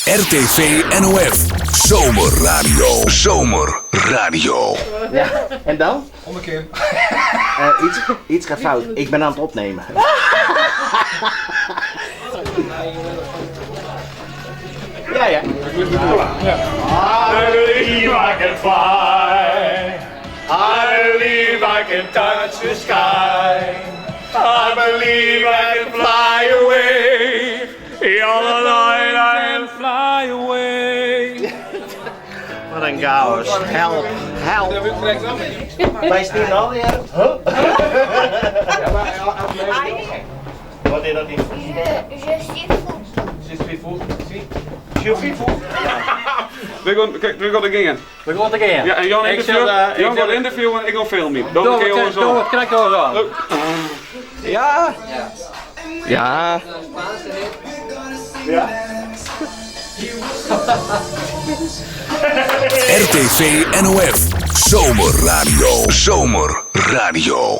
RTV NOF. ZomerRadio. ZomerRadio. Ja, en dan? Omgekeerd. Iets gaat fout. Ik ben aan het opnemen. Ja, ja. I believe I can fly. I believe I can touch the sky. I believe I can fly away. All the night I can fly away. Wat een chaos. Help. Help. Wij sturen al, ja. Wat is dat niet? Je suis fou. We gaan again. We gaan again. Ja, en Jan gaat interviewen en ik ga filmen. Dat een keer zo. Kijk door aan. Ja. Ja. RTV NOF. ZomerRadio. ZomerRadio.